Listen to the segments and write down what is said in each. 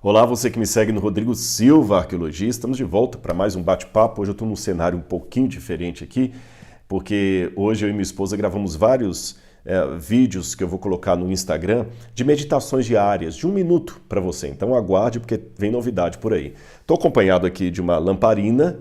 Olá, você que me segue no Rodrigo Silva Arqueologia. Estamos de volta para mais um bate-papo. Hoje eu estou num cenário um pouquinho diferente aqui, porque hoje eu e minha esposa gravamos vários vídeos que eu vou colocar no Instagram de meditações diárias, de 1 minuto para você. Então aguarde, porque vem novidade por aí. Estou acompanhado aqui de uma lamparina,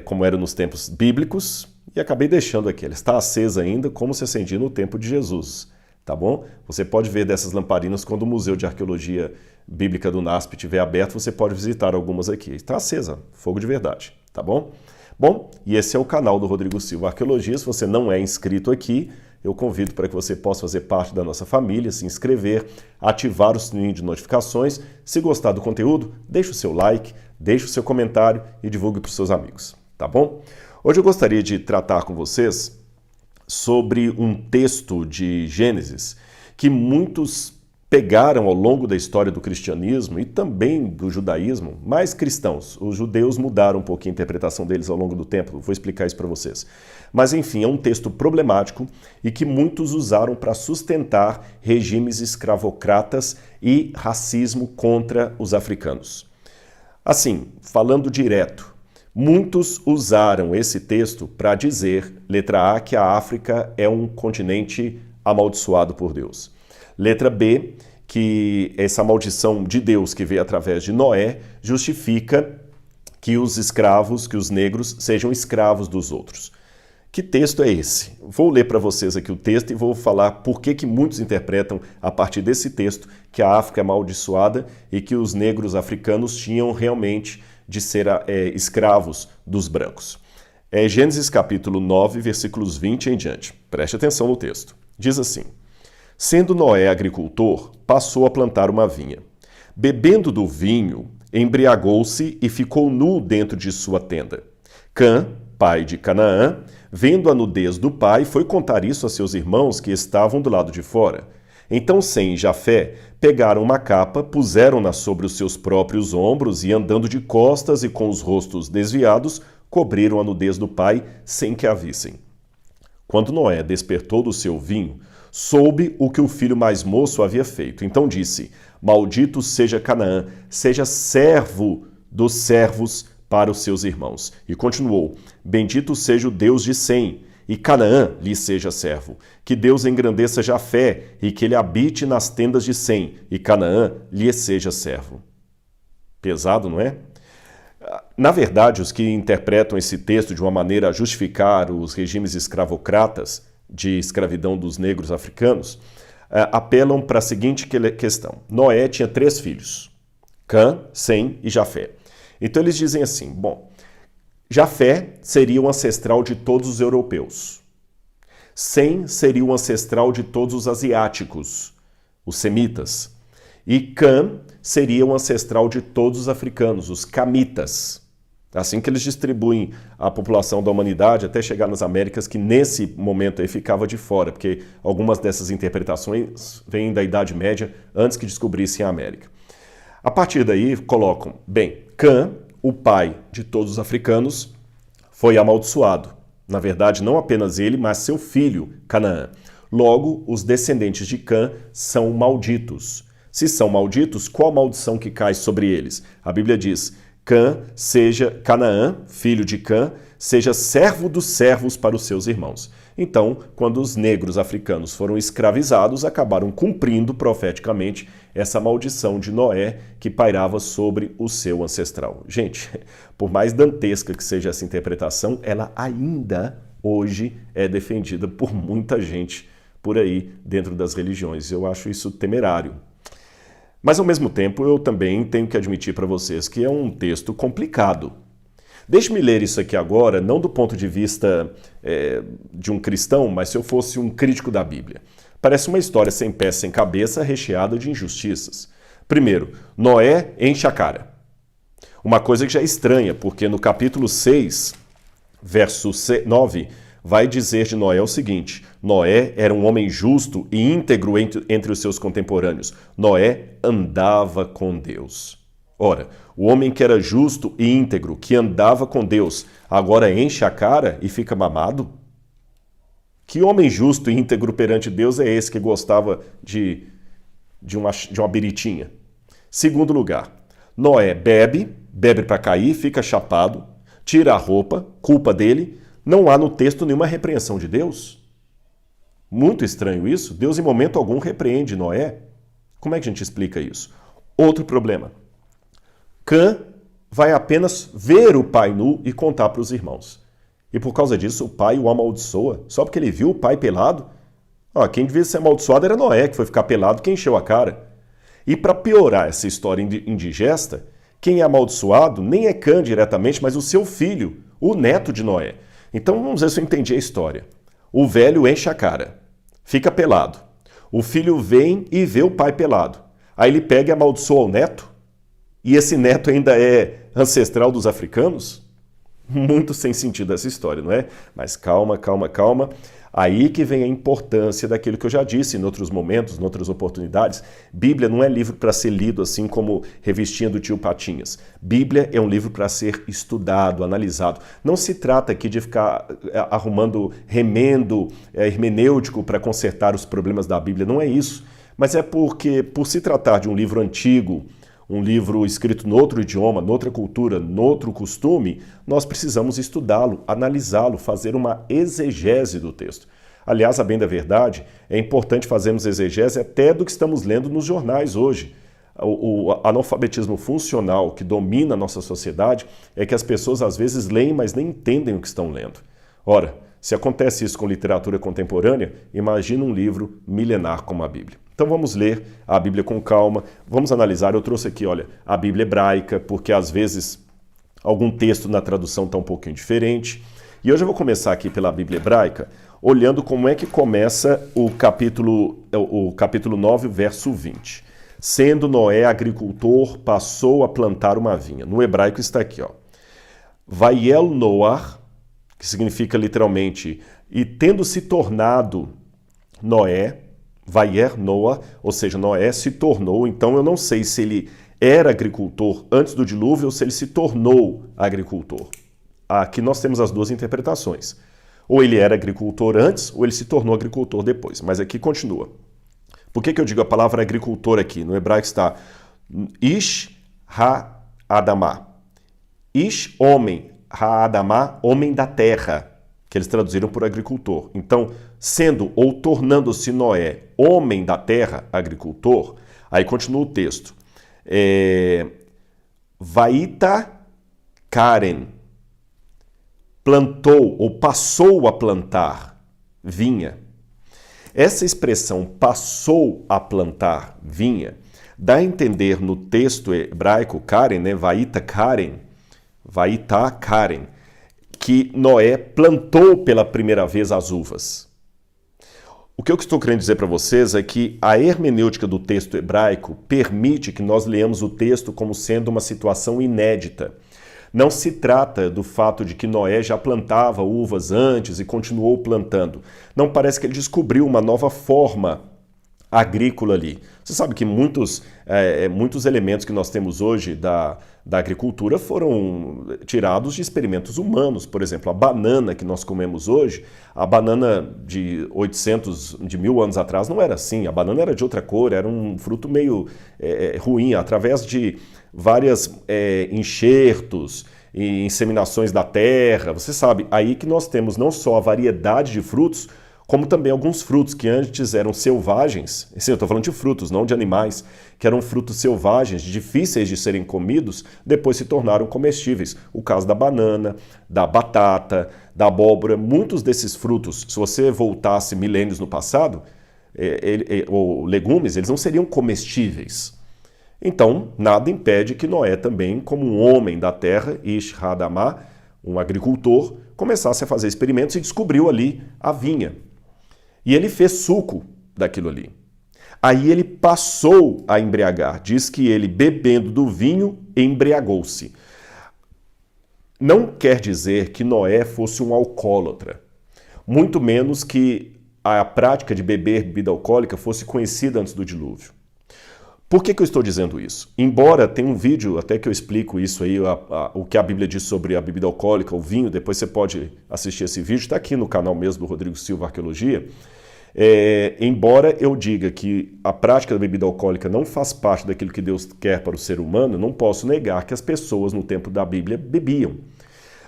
como era nos tempos bíblicos, e acabei deixando aqui. Ela está acesa ainda, como se acendia no tempo de Jesus. Tá bom? Você pode ver dessas lamparinas quando o Museu de Arqueologia Bíblica do NASP estiver aberto, você pode visitar algumas aqui. Está acesa, fogo de verdade, tá bom? Bom, e esse é o canal do Rodrigo Silva Arqueologia. Se você não é inscrito aqui, eu convido para que você possa fazer parte da nossa família, se inscrever, ativar o sininho de notificações. Se gostar do conteúdo, deixe o seu like, deixe o seu comentário e divulgue para os seus amigos, tá bom? Hoje eu gostaria de tratar com vocês sobre um texto de Gênesis que muitos pegaram ao longo da história do cristianismo e também do judaísmo, mais cristãos. Os judeus mudaram um pouquinho a interpretação deles ao longo do tempo, vou explicar isso para vocês. Mas enfim, é um texto problemático e que muitos usaram para sustentar regimes escravocratas e racismo contra os africanos. Assim, falando direto, muitos usaram esse texto para dizer, letra A, que a África é um continente amaldiçoado por Deus. Letra B, que essa maldição de Deus que veio através de Noé justifica que os escravos, que os negros, sejam escravos dos outros. Que texto é esse? Vou ler para vocês aqui o texto e vou falar por que muitos interpretam a partir desse texto que a África é amaldiçoada e que os negros africanos tinham realmente de ser escravos dos brancos. É Gênesis capítulo 9, versículos 20 em diante. Preste atenção no texto. Diz assim: Sendo Noé agricultor, passou a plantar uma vinha. Bebendo do vinho, embriagou-se e ficou nu dentro de sua tenda. Cã, pai de Canaã, vendo a nudez do pai, foi contar isso a seus irmãos que estavam do lado de fora. Então Sem e Jafé pegaram uma capa, puseram-na sobre os seus próprios ombros e, andando de costas e com os rostos desviados, cobriram a nudez do pai sem que a vissem. Quando Noé despertou do seu vinho, soube o que o filho mais moço havia feito. Então disse: Maldito seja Canaã, seja servo dos servos para os seus irmãos. E continuou: Bendito seja o Deus de Sem, e Canaã lhe seja servo. Que Deus engrandeça Jafé, e que ele habite nas tendas de Sem, e Canaã lhe seja servo. Pesado, não é? Na verdade, os que interpretam esse texto de uma maneira a justificar os regimes escravocratas de escravidão dos negros africanos, apelam para a seguinte questão. Noé tinha 3 filhos, Cã, Sem e Jafé. Então eles dizem assim, bom, Jafé seria o ancestral de todos os europeus. Sem seria o ancestral de todos os asiáticos, os semitas. E Cã seria o ancestral de todos os africanos, os camitas. Assim que eles distribuem a população da humanidade até chegar nas Américas, que nesse momento aí ficava de fora, porque algumas dessas interpretações vêm da Idade Média, antes que descobrissem a América. A partir daí colocam, bem, Cã, o pai de todos os africanos, foi amaldiçoado. Na verdade, não apenas ele, mas seu filho, Canaã. Logo, os descendentes de Cã são malditos. Se são malditos, qual maldição que cai sobre eles? A Bíblia diz: Canaã, filho de Cã, seja servo dos servos para os seus irmãos. Então, quando os negros africanos foram escravizados, acabaram cumprindo profeticamente essa maldição de Noé que pairava sobre o seu ancestral. Gente, por mais dantesca que seja essa interpretação, ela ainda hoje é defendida por muita gente por aí dentro das religiões. Eu acho isso temerário. Mas, ao mesmo tempo, eu também tenho que admitir para vocês que é um texto complicado. Deixe-me ler isso aqui agora, não do ponto de vista de um cristão, mas se eu fosse um crítico da Bíblia. Parece uma história sem pé, sem cabeça, recheada de injustiças. Primeiro, Noé enche a cara. Uma coisa que já é estranha, porque no capítulo 6, verso 9, vai dizer de Noé o seguinte: Noé era um homem justo e íntegro entre os seus contemporâneos. Noé andava com Deus. Ora, o homem que era justo e íntegro, que andava com Deus, agora enche a cara e fica mamado? Que homem justo e íntegro perante Deus é esse que gostava de uma biritinha? Segundo lugar, Noé bebe para cair, fica chapado, tira a roupa, culpa dele. Não há no texto nenhuma repreensão de Deus. Muito estranho isso. Deus em momento algum repreende Noé. Como é que a gente explica isso? Outro problema. Cã vai apenas ver o pai nu e contar para os irmãos. E por causa disso o pai o amaldiçoa, só porque ele viu o pai pelado. Quem devia ser amaldiçoado era Noé, que foi ficar pelado, que encheu a cara. E para piorar essa história indigesta, quem é amaldiçoado nem é Cã diretamente, mas o seu filho, o neto de Noé. Então vamos ver se eu entendi a história. O velho enche a cara, fica pelado. O filho vem e vê o pai pelado. Aí ele pega e amaldiçoa o neto? E esse neto ainda é ancestral dos africanos? Muito sem sentido essa história, não é? Mas calma. Aí que vem a importância daquilo que eu já disse em outros momentos, em outras oportunidades. Bíblia não é livro para ser lido assim como revistinha do tio Patinhas. Bíblia é um livro para ser estudado, analisado. Não se trata aqui de ficar arrumando remendo hermenêutico para consertar os problemas da Bíblia. Não é isso. Mas é porque, por se tratar de um livro antigo, um livro escrito noutro idioma, noutra cultura, noutro costume, nós precisamos estudá-lo, analisá-lo, fazer uma exegese do texto. Aliás, a bem da verdade, é importante fazermos exegese até do que estamos lendo nos jornais hoje. O analfabetismo funcional que domina a nossa sociedade é que as pessoas às vezes leem, mas nem entendem o que estão lendo. Ora, se acontece isso com literatura contemporânea, imagina um livro milenar como a Bíblia. Então vamos ler a Bíblia com calma, vamos analisar. Eu trouxe aqui, olha, a Bíblia hebraica, porque às vezes algum texto na tradução está um pouquinho diferente. E hoje eu vou começar aqui pela Bíblia hebraica, olhando como é que começa o capítulo 9, verso 20. Sendo Noé agricultor, passou a plantar uma vinha. No hebraico está aqui, ó. Vaiel Noah, que significa literalmente, e tendo se tornado Noé, Vaier Noah, ou seja, Noé se tornou. Então eu não sei se ele era agricultor antes do dilúvio ou se ele se tornou agricultor. Aqui nós temos as duas interpretações. Ou ele era agricultor antes ou ele se tornou agricultor depois. Mas aqui continua. Por que eu digo a palavra agricultor aqui? No hebraico está Ish Ha-Adamah. Ish, homem. Ha-Adamah, homem da terra, que eles traduziram por agricultor. Então, sendo ou tornando-se Noé homem da terra, agricultor, aí continua o texto. Vaita Karen, plantou ou passou a plantar vinha. Essa expressão passou a plantar vinha dá a entender no texto hebraico Karen, né? Vaita Karen, que Noé plantou pela primeira vez as uvas. O que eu estou querendo dizer para vocês é que a hermenêutica do texto hebraico permite que nós leamos o texto como sendo uma situação inédita. Não se trata do fato de que Noé já plantava uvas antes e continuou plantando. Não, parece que ele descobriu uma nova forma agrícola ali. Você sabe que muitos elementos que nós temos hoje da agricultura foram tirados de experimentos humanos. Por exemplo, a banana que nós comemos hoje, a banana de 1000 anos atrás não era assim. A banana era de outra cor, era um fruto meio ruim. Através de várias enxertos e inseminações da terra, você sabe, aí que nós temos não só a variedade de frutos, como também alguns frutos que antes eram selvagens. Sim, eu estou falando de frutos, não de animais, que eram frutos selvagens, difíceis de serem comidos, depois se tornaram comestíveis. O caso da banana, da batata, da abóbora, muitos desses frutos, se você voltasse milênios no passado, ou legumes, eles não seriam comestíveis. Então, nada impede que Noé também, como um homem da terra, Ish Ha-Adamah, um agricultor, começasse a fazer experimentos e descobriu ali a vinha. E ele fez suco daquilo ali. Aí ele passou a embriagar. Diz que ele, bebendo do vinho, embriagou-se. Não quer dizer que Noé fosse um alcoólatra. Muito menos que a prática de beber bebida alcoólica fosse conhecida antes do dilúvio. Por que eu estou dizendo isso? Embora tenha um vídeo até que eu explico isso aí, o que a Bíblia diz sobre a bebida alcoólica, o vinho, depois você pode assistir esse vídeo, está aqui no canal mesmo do Rodrigo Silva Arqueologia. Embora eu diga que a prática da bebida alcoólica não faz parte daquilo que Deus quer para o ser humano, não posso negar que as pessoas no tempo da Bíblia bebiam.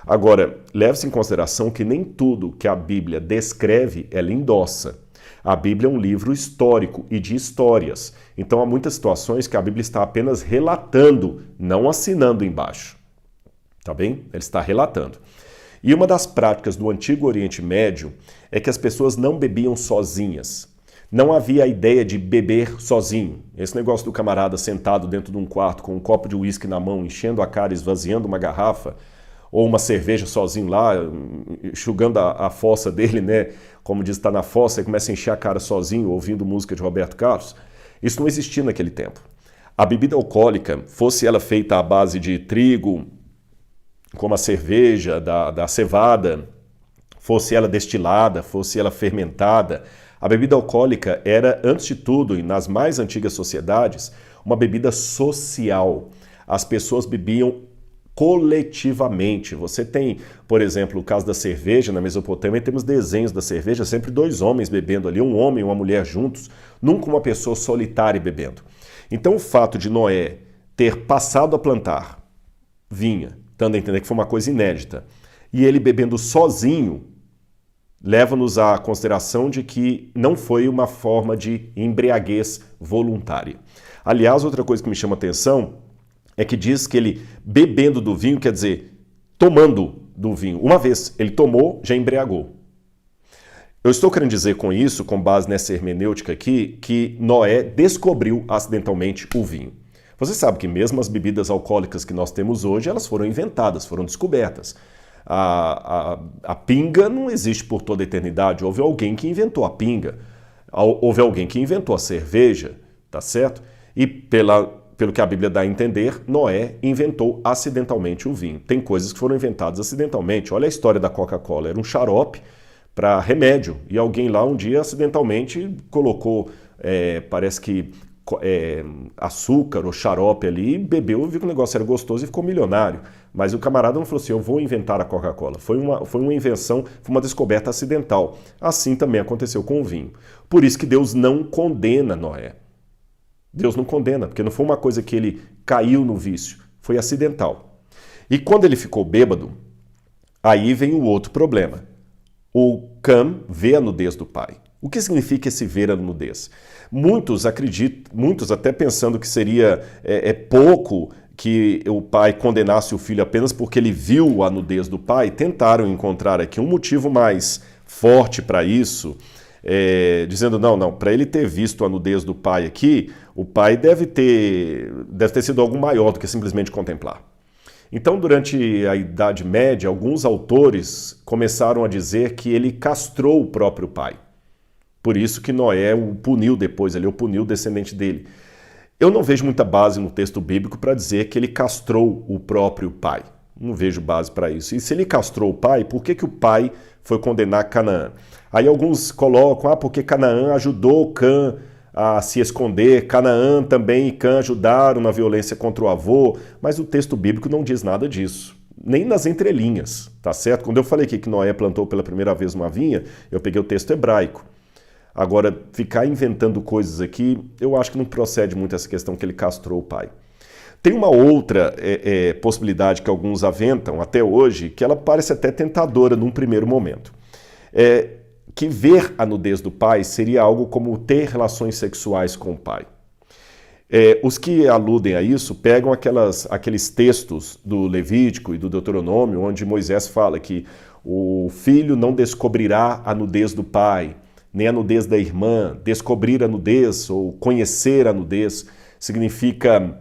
Agora, leve-se em consideração que nem tudo que a Bíblia descreve, ela endossa. A Bíblia é um livro histórico e de histórias. Então há muitas situações que a Bíblia está apenas relatando, não assinando embaixo. Tá bem? Ele está relatando. E uma das práticas do Antigo Oriente Médio é que as pessoas não bebiam sozinhas. Não havia a ideia de beber sozinho. Esse negócio do camarada sentado dentro de um quarto com um copo de uísque na mão, enchendo a cara, esvaziando uma garrafa, ou uma cerveja sozinho lá, enxugando a fossa dele, né? Como diz, está na fossa e começa a encher a cara sozinho, ouvindo música de Roberto Carlos. Isso não existia naquele tempo. A bebida alcoólica, fosse ela feita à base de trigo, como a cerveja, da cevada, fosse ela destilada, fosse ela fermentada, a bebida alcoólica era, antes de tudo, e nas mais antigas sociedades, uma bebida social. As pessoas bebiam coletivamente. Você tem, por exemplo, o caso da cerveja, na Mesopotâmia temos desenhos da cerveja, sempre dois homens bebendo ali, um homem e uma mulher juntos, nunca uma pessoa solitária bebendo. Então o fato de Noé ter passado a plantar vinha, dando a entender que foi uma coisa inédita, e ele bebendo sozinho, leva-nos à consideração de que não foi uma forma de embriaguez voluntária. Aliás, outra coisa que me chama a atenção é que diz que ele bebendo do vinho, quer dizer, tomando do vinho. Uma vez ele tomou, já embriagou. Eu estou querendo dizer com isso, com base nessa hermenêutica aqui, que Noé descobriu acidentalmente o vinho. Você sabe que mesmo as bebidas alcoólicas que nós temos hoje, elas foram inventadas, foram descobertas. A pinga não existe por toda a eternidade. Houve alguém que inventou a pinga. Houve alguém que inventou a cerveja, tá certo? E pelo que a Bíblia dá a entender, Noé inventou acidentalmente o vinho. Tem coisas que foram inventadas acidentalmente. Olha a história da Coca-Cola. Era um xarope para remédio. E alguém lá um dia acidentalmente colocou, parece que açúcar ou xarope ali, bebeu, viu que o negócio era gostoso e ficou milionário. Mas o camarada não falou assim, eu vou inventar a Coca-Cola. Foi uma invenção, foi uma descoberta acidental. Assim também aconteceu com o vinho. Por isso que Deus não condena Noé. Deus não condena, porque não foi uma coisa que ele caiu no vício, foi acidental. E quando ele ficou bêbado, aí vem o outro problema. O Cam vê a nudez do pai. O que significa esse ver a nudez? Muitos acreditam, muitos até pensando que seria pouco que o pai condenasse o filho apenas porque ele viu a nudez do pai, tentaram encontrar aqui um motivo mais forte para isso, dizendo, não, para ele ter visto a nudez do pai aqui, o pai deve ter sido algo maior do que simplesmente contemplar. Então, durante a Idade Média, alguns autores começaram a dizer que ele castrou o próprio pai. Por isso que Noé o puniu depois, ele o puniu o descendente dele. Eu não vejo muita base no texto bíblico para dizer que ele castrou o próprio pai. Não vejo base para isso. E se ele castrou o pai, por que o pai foi condenar Canaã? Aí alguns colocam, porque Canaã ajudou Cã a se esconder, Canaã também e Cã ajudaram na violência contra o avô, mas o texto bíblico não diz nada disso. Nem nas entrelinhas, tá certo? Quando eu falei aqui que Noé plantou pela primeira vez uma vinha, eu peguei o texto hebraico. Agora, ficar inventando coisas aqui, eu acho que não procede muito essa questão que ele castrou o pai. Tem uma outra possibilidade que alguns aventam até hoje, que ela parece até tentadora num primeiro momento. Que ver a nudez do pai seria algo como ter relações sexuais com o pai. Os que aludem a isso pegam aqueles textos do Levítico e do Deuteronômio, onde Moisés fala que o filho não descobrirá a nudez do pai, nem a nudez da irmã. Descobrir a nudez ou conhecer a nudez significa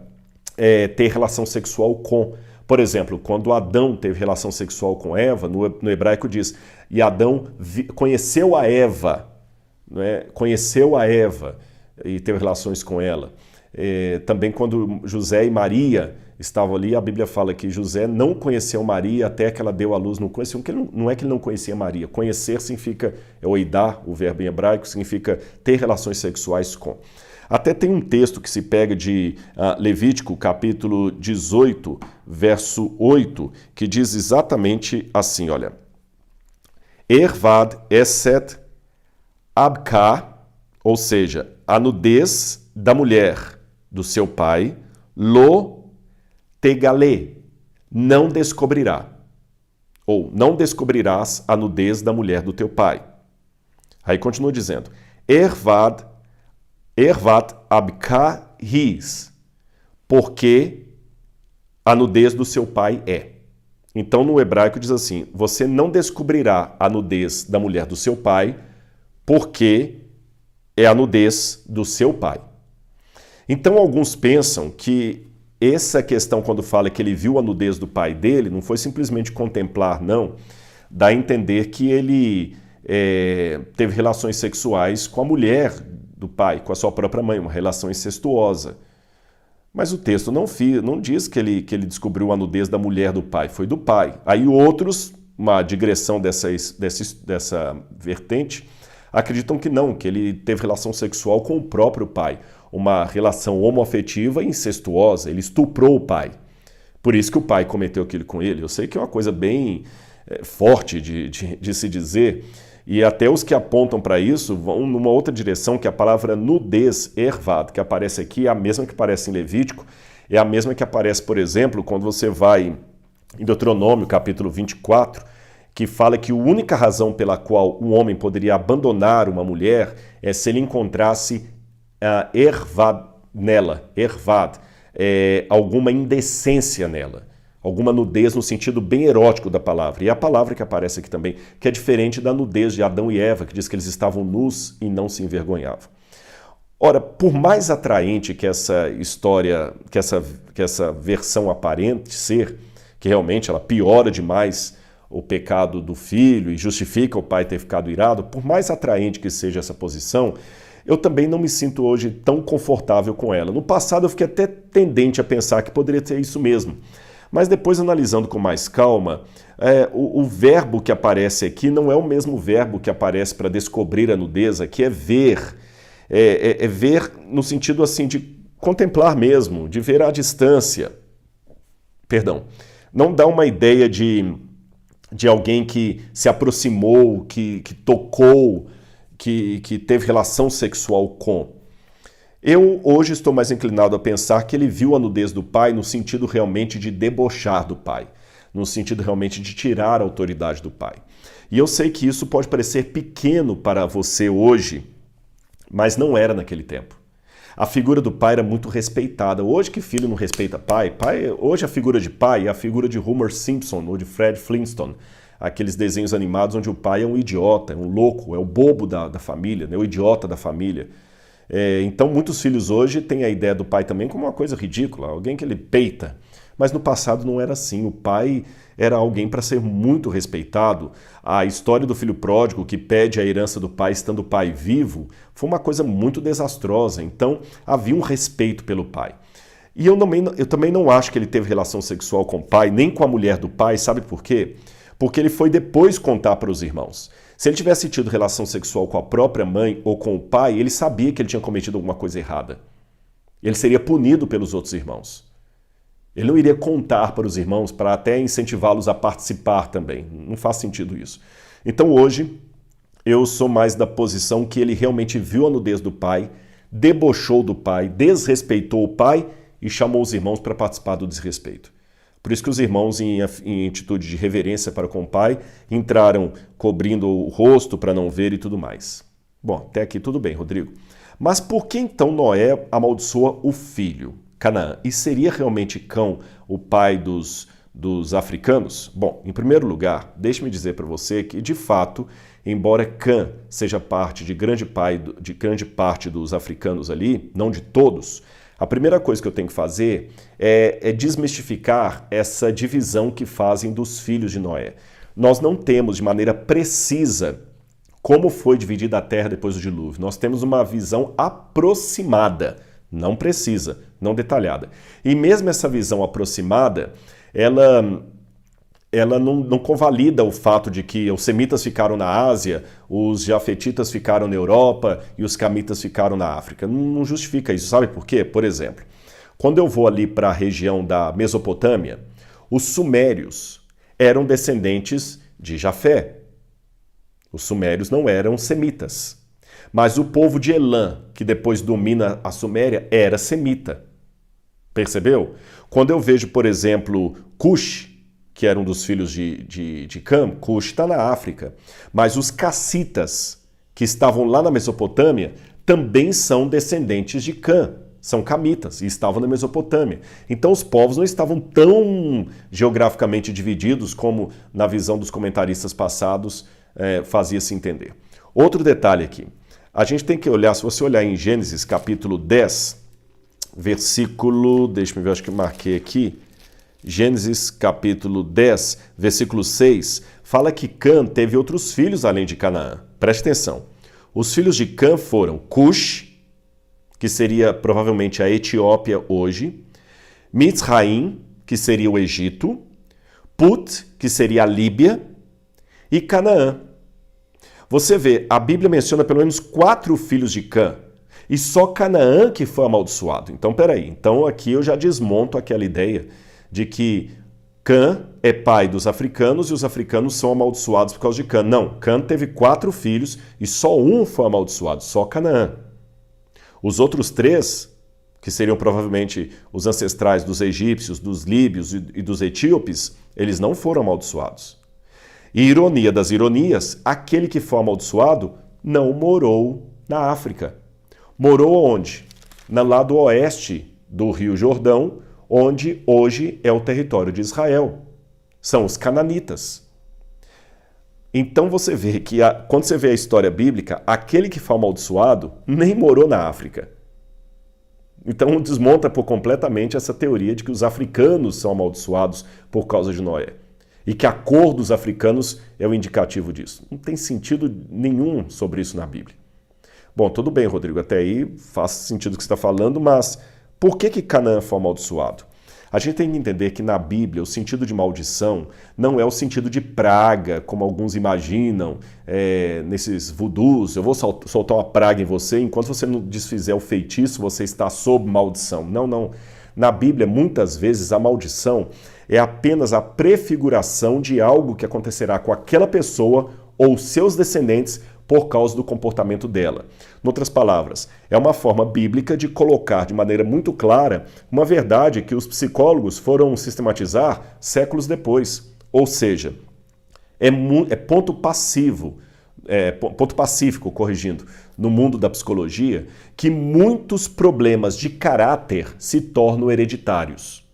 ter relação sexual com. Por exemplo, quando Adão teve relação sexual com Eva, no hebraico diz, e Adão conheceu a Eva, né? Conheceu a Eva e teve relações com ela. Também quando José e Maria estavam ali, a Bíblia fala que José não conheceu Maria até que ela deu à luz. Não conheceu, não é que ele não conhecia Maria. Conhecer significa, oidar, o verbo em hebraico, significa ter relações sexuais com. Até tem um texto que se pega de Levítico, capítulo 18, verso 8, que diz exatamente assim, olha. Ervad eset abka, ou seja, a nudez da mulher do seu pai, lo tegale, não descobrirá. Ou não descobrirás a nudez da mulher do teu pai. Aí continua dizendo, ervat abka his, porque a nudez do seu pai é. Então no hebraico diz assim, você não descobrirá a nudez da mulher do seu pai, porque é a nudez do seu pai. Então alguns pensam que essa questão, quando fala que ele viu a nudez do pai dele, não foi simplesmente contemplar, não. Dá a entender que ele teve relações sexuais com a mulher do pai, com a sua própria mãe, uma relação incestuosa. Mas o texto não diz que ele descobriu a nudez da mulher do pai, foi do pai. Aí outros, uma digressão dessa vertente, acreditam que não, que ele teve relação sexual com o próprio pai. Uma relação homoafetiva e incestuosa, ele estuprou o pai. Por isso que o pai cometeu aquilo com ele. Eu sei que é uma coisa bem forte de se dizer, e até os que apontam para isso vão numa outra direção, que a palavra nudez, ervad, que aparece aqui, é a mesma que aparece em Levítico, é a mesma que aparece, por exemplo, quando você vai em Deuteronômio, capítulo 24, que fala que a única razão pela qual um homem poderia abandonar uma mulher é se ele encontrasse ervad nela, alguma indecência nela, alguma nudez no sentido bem erótico da palavra. E a palavra que aparece aqui também, que é diferente da nudez de Adão e Eva, que diz que eles estavam nus e não se envergonhavam. Ora, por mais atraente que essa história, que essa versão aparente ser, que realmente ela piora demais o pecado do filho e justifica o pai ter ficado irado, por mais atraente que seja essa posição, eu também não me sinto hoje tão confortável com ela. No passado eu fiquei até tendente a pensar que poderia ser isso mesmo. Mas depois, analisando com mais calma, o verbo que aparece aqui não é o mesmo verbo que aparece para descobrir a nudez, que é ver. É ver no sentido assim de contemplar mesmo, de ver à distância. Perdão. Não dá uma ideia de alguém que se aproximou, que tocou, que teve relação sexual com. Eu hoje estou mais inclinado a pensar que ele viu a nudez do pai no sentido realmente de debochar do pai, no sentido realmente de tirar a autoridade do pai. E eu sei que isso pode parecer pequeno para você hoje, mas não era naquele tempo. A figura do pai era muito respeitada. Hoje que filho não respeita pai? Hoje a figura de pai é a figura de Homer Simpson ou de Fred Flintstone, aqueles desenhos animados onde o pai é um idiota, é um louco, é o bobo da família, né? O idiota da família. Então muitos filhos hoje têm a ideia do pai também como uma coisa ridícula, alguém que ele peita. Mas no passado não era assim, o pai era alguém para ser muito respeitado. A história do filho pródigo que pede a herança do pai estando o pai vivo foi uma coisa muito desastrosa, então havia um respeito pelo pai. E eu também não acho que ele teve relação sexual com o pai, nem com a mulher do pai, sabe por quê? Porque ele foi depois contar para os irmãos. Se ele tivesse tido relação sexual com a própria mãe ou com o pai, ele sabia que ele tinha cometido alguma coisa errada. Ele seria punido pelos outros irmãos. Ele não iria contar para os irmãos para até incentivá-los a participar também. Não faz sentido isso. Então hoje eu sou mais da posição que ele realmente viu a nudez do pai, debochou do pai, desrespeitou o pai e chamou os irmãos para participar do desrespeito. Por isso que os irmãos, em atitude de reverência para com o pai, entraram cobrindo o rosto para não ver e tudo mais. Bom, até aqui tudo bem, Rodrigo. Mas por que então Noé amaldiçoa o filho, Canaã? E seria realmente Cão o pai dos africanos? Bom, em primeiro lugar, deixe-me dizer para você que, de fato, embora Cã seja parte de grande parte dos africanos ali, não de todos, a primeira coisa que eu tenho que fazer é desmistificar essa divisão que fazem dos filhos de Noé. Nós não temos de maneira precisa como foi dividida a terra depois do dilúvio. Nós temos uma visão aproximada, não precisa, não detalhada. E mesmo essa visão aproximada, ela não convalida o fato de que os semitas ficaram na Ásia, os jafetitas ficaram na Europa e os camitas ficaram na África. Não justifica isso, sabe por quê? Por exemplo, quando eu vou ali para a região da Mesopotâmia, os sumérios eram descendentes de Jafé. Os sumérios não eram semitas. Mas o povo de Elam, que depois domina a Suméria, era semita. Percebeu? Quando eu vejo, por exemplo, Cush, que era um dos filhos de Cam, Cush está na África, mas os cassitas, que estavam lá na Mesopotâmia, também são descendentes de Cam, são camitas, e estavam na Mesopotâmia. Então os povos não estavam tão geograficamente divididos como na visão dos comentaristas passados fazia-se entender. Outro detalhe aqui, a gente tem que olhar, se você olhar em Gênesis capítulo 10, versículo, deixa eu ver, acho que eu marquei aqui, Gênesis capítulo 10, versículo 6, fala que Cam teve outros filhos além de Canaã. Preste atenção. Os filhos de Cam foram Cush, que seria provavelmente a Etiópia hoje, Mitzraim, que seria o Egito, Put, que seria a Líbia, e Canaã. Você vê, a Bíblia menciona pelo menos 4 filhos de Cam, e só Canaã que foi amaldiçoado. Então, peraí, então aqui eu já desmonto aquela ideia de que Cam é pai dos africanos e os africanos são amaldiçoados por causa de Cam. Não, Cam teve 4 filhos e só um foi amaldiçoado, só Canaã. Os outros 3, que seriam provavelmente os ancestrais dos egípcios, dos líbios e dos etíopes, eles não foram amaldiçoados. E ironia das ironias, aquele que foi amaldiçoado não morou na África. Morou onde? No lado oeste do Rio Jordão, onde hoje é o território de Israel. São os cananitas. Então você vê que, quando você vê a história bíblica, aquele que foi amaldiçoado nem morou na África. Então desmonta completamente essa teoria de que os africanos são amaldiçoados por causa de Noé. E que a cor dos africanos é o indicativo disso. Não tem sentido nenhum sobre isso na Bíblia. Bom, tudo bem, Rodrigo, até aí faz sentido o que você está falando, mas por que Canaã foi amaldiçoado? A gente tem que entender que na Bíblia o sentido de maldição não é o sentido de praga, como alguns imaginam nesses voodoos. Eu vou soltar uma praga em você, enquanto você não desfizer o feitiço, você está sob maldição. Não, não. Na Bíblia, muitas vezes, a maldição é apenas a prefiguração de algo que acontecerá com aquela pessoa ou seus descendentes por causa do comportamento dela. Em outras palavras, é uma forma bíblica de colocar de maneira muito clara uma verdade que os psicólogos foram sistematizar séculos depois. Ou seja, é ponto passivo, ponto pacífico, corrigindo, no mundo da psicologia, que muitos problemas de caráter se tornam hereditários.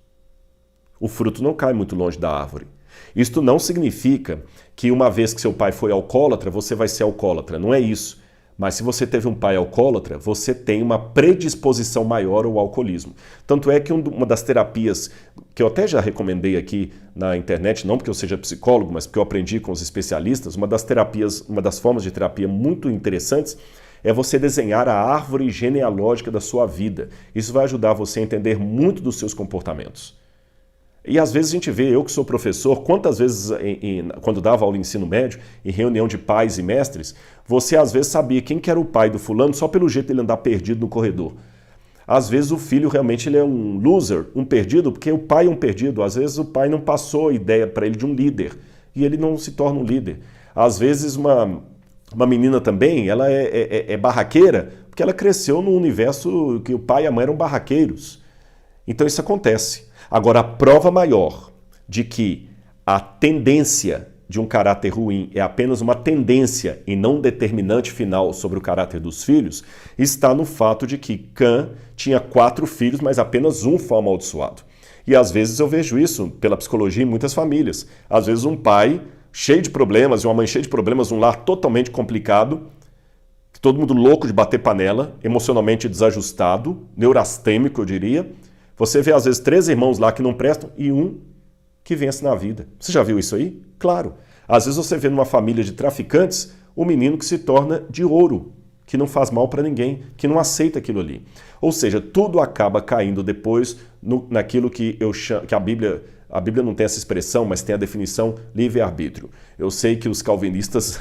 O fruto não cai muito longe da árvore. Isto não significa que uma vez que seu pai foi alcoólatra, você vai ser alcoólatra. Não é isso. Mas se você teve um pai alcoólatra, você tem uma predisposição maior ao alcoolismo. Tanto é que uma das terapias que eu até já recomendei aqui na internet, não porque eu seja psicólogo, mas porque eu aprendi com os especialistas, uma das formas de terapia muito interessantes é você desenhar a árvore genealógica da sua vida. Isso vai ajudar você a entender muito dos seus comportamentos. E às vezes a gente vê, eu que sou professor, quantas vezes, quando dava aula em ensino médio, em reunião de pais e mestres, você às vezes sabia quem que era o pai do fulano só pelo jeito dele andar perdido no corredor. Às vezes o filho realmente ele é um loser, um perdido, porque o pai é um perdido. Às vezes o pai não passou a ideia para ele de um líder e ele não se torna um líder. Às vezes uma menina também, ela é barraqueira porque ela cresceu num universo que o pai e a mãe eram barraqueiros. Então isso acontece. Agora, a prova maior de que a tendência de um caráter ruim é apenas uma tendência e não um determinante final sobre o caráter dos filhos está no fato de que Cam tinha 4 filhos, mas apenas um foi amaldiçoado. E às vezes eu vejo isso pela psicologia em muitas famílias. Às vezes um pai cheio de problemas e uma mãe cheia de problemas, um lar totalmente complicado, todo mundo louco de bater panela, emocionalmente desajustado, neurastêmico, eu diria. Você vê, às vezes, 3 irmãos lá que não prestam e um que vence na vida. Você já viu isso aí? Claro. Às vezes você vê numa família de traficantes o menino que se torna de ouro, que não faz mal para ninguém, que não aceita aquilo ali. Ou seja, tudo acaba caindo depois naquilo que eu chamo, que a Bíblia não tem essa expressão, mas tem a definição livre-arbítrio. Eu sei que os calvinistas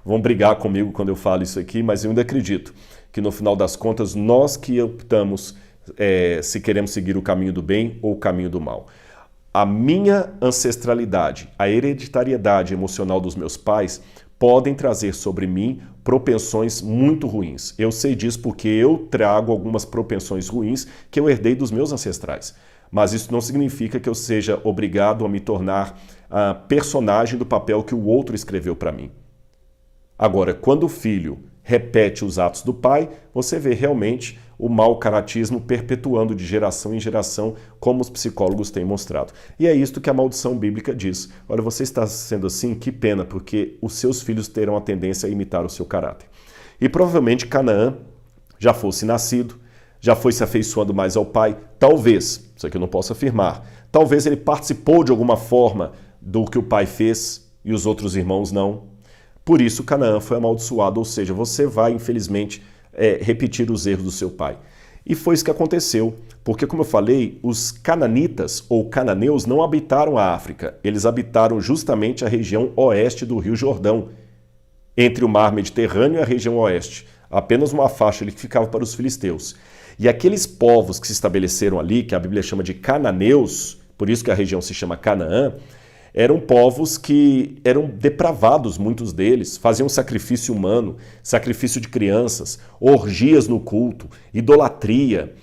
vão brigar comigo quando eu falo isso aqui, mas eu ainda acredito que no final das contas nós que optamos se queremos seguir o caminho do bem ou o caminho do mal. A minha ancestralidade, a hereditariedade emocional dos meus pais podem trazer sobre mim propensões muito ruins. Eu sei disso porque eu trago algumas propensões ruins que eu herdei dos meus ancestrais. Mas isso não significa que eu seja obrigado a me tornar a personagem do papel que o outro escreveu para mim. Agora, quando o filho repete os atos do pai, você vê realmente o mau caratismo perpetuando de geração em geração, como os psicólogos têm mostrado. E é isto que a maldição bíblica diz. Olha, você está sendo assim, que pena, porque os seus filhos terão a tendência a imitar o seu caráter. E provavelmente Canaã já fosse nascido, já foi se afeiçoando mais ao pai, talvez, isso aqui eu não posso afirmar, talvez ele participou de alguma forma do que o pai fez e os outros irmãos não. Por isso Canaã foi amaldiçoado, ou seja, você vai, infelizmente, repetir os erros do seu pai. E foi isso que aconteceu, porque, como eu falei, os cananitas ou cananeus não habitaram a África, eles habitaram justamente a região oeste do Rio Jordão, entre o mar Mediterrâneo e a região oeste. Apenas uma faixa ali que ficava para os filisteus. E aqueles povos que se estabeleceram ali, que a Bíblia chama de cananeus, por isso que a região se chama Canaã, eram povos que eram depravados, muitos deles, faziam sacrifício humano, sacrifício de crianças, orgias no culto, idolatria,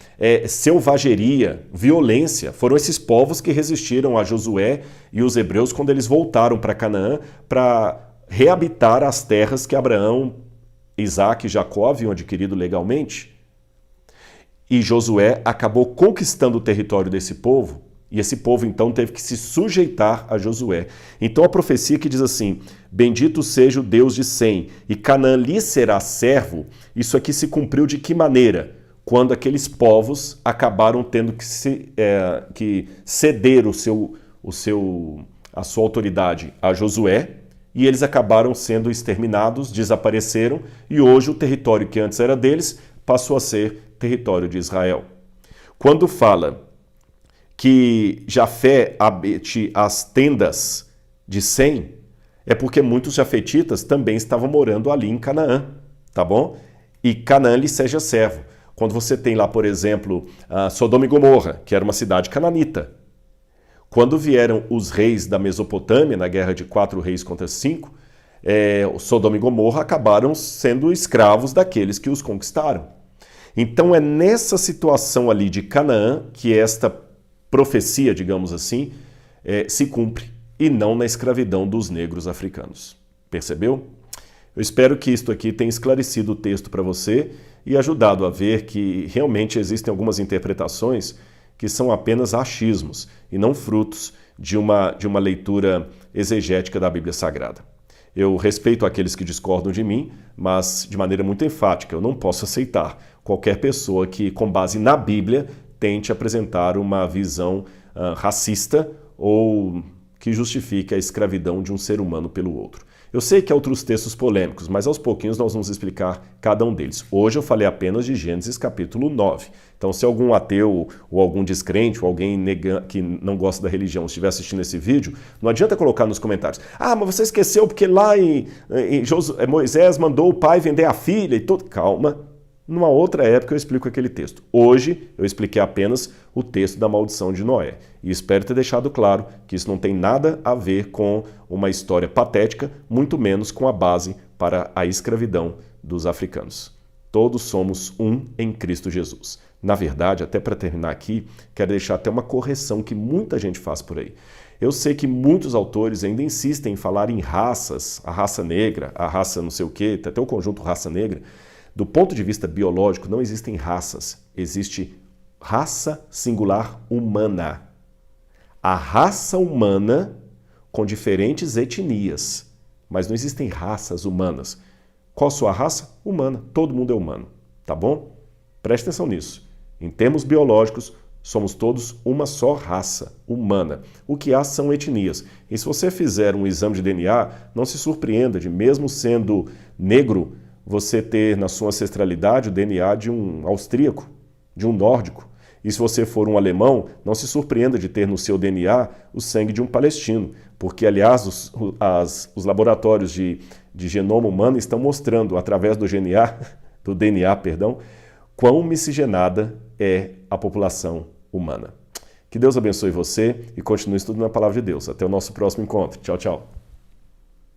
selvageria, violência. Foram esses povos que resistiram a Josué e os hebreus quando eles voltaram para Canaã para reabitar as terras que Abraão, Isaac e Jacó haviam adquirido legalmente. E Josué acabou conquistando o território desse povo, e esse povo então teve que se sujeitar a Josué. Então a profecia que diz assim, bendito seja o Deus de Sem, e Canaã lhe será servo, isso aqui se cumpriu de que maneira? Quando aqueles povos acabaram tendo que ceder a sua autoridade a Josué, e eles acabaram sendo exterminados, desapareceram, e hoje o território que antes era deles passou a ser território de Israel. Quando fala que Jafé habite as tendas de Sem, é porque muitos jafetitas também estavam morando ali em Canaã, tá bom? E Canaã lhe seja servo. Quando você tem lá, por exemplo, Sodoma e Gomorra, que era uma cidade cananita. Quando vieram os reis da Mesopotâmia, na guerra de 4 reis contra 5, Sodoma e Gomorra acabaram sendo escravos daqueles que os conquistaram. Então é nessa situação ali de Canaã que esta profecia, digamos assim, se cumpre, e não na escravidão dos negros africanos. Percebeu? Eu espero que isto aqui tenha esclarecido o texto para você e ajudado a ver que realmente existem algumas interpretações que são apenas achismos e não frutos de uma leitura exegética da Bíblia Sagrada. Eu respeito aqueles que discordam de mim, mas de maneira muito enfática, eu não posso aceitar qualquer pessoa que, com base na Bíblia, tente apresentar uma visão racista ou que justifique a escravidão de um ser humano pelo outro. Eu sei que há outros textos polêmicos, mas aos pouquinhos nós vamos explicar cada um deles. Hoje eu falei apenas de Gênesis capítulo 9. Então, se algum ateu ou algum descrente ou alguém que não gosta da religião estiver assistindo esse vídeo, não adianta colocar nos comentários: ah, mas você esqueceu porque lá em Moisés mandou o pai vender a filha e tudo. Calma. Numa outra época eu explico aquele texto. Hoje eu expliquei apenas o texto da maldição de Noé. E espero ter deixado claro que isso não tem nada a ver com uma história patética, muito menos com a base para a escravidão dos africanos. Todos somos um em Cristo Jesus. Na verdade, até para terminar aqui, quero deixar até uma correção que muita gente faz por aí. Eu sei que muitos autores ainda insistem em falar em raças, a raça negra, a raça não sei o quê, até o conjunto raça negra. Do ponto de vista biológico, não existem raças. Existe raça singular humana. A raça humana com diferentes etnias. Mas não existem raças humanas. Qual a sua raça? Humana. Todo mundo é humano. Tá bom? Preste atenção nisso. Em termos biológicos, somos todos uma só raça humana. O que há são etnias. E se você fizer um exame de DNA, não se surpreenda de, mesmo sendo negro, você ter na sua ancestralidade o DNA de um austríaco, de um nórdico. E se você for um alemão, não se surpreenda de ter no seu DNA o sangue de um palestino, porque, aliás, os laboratórios de genoma humano estão mostrando, através do DNA, quão miscigenada é a população humana. Que Deus abençoe você e continue estudando a palavra de Deus. Até o nosso próximo encontro. Tchau, tchau.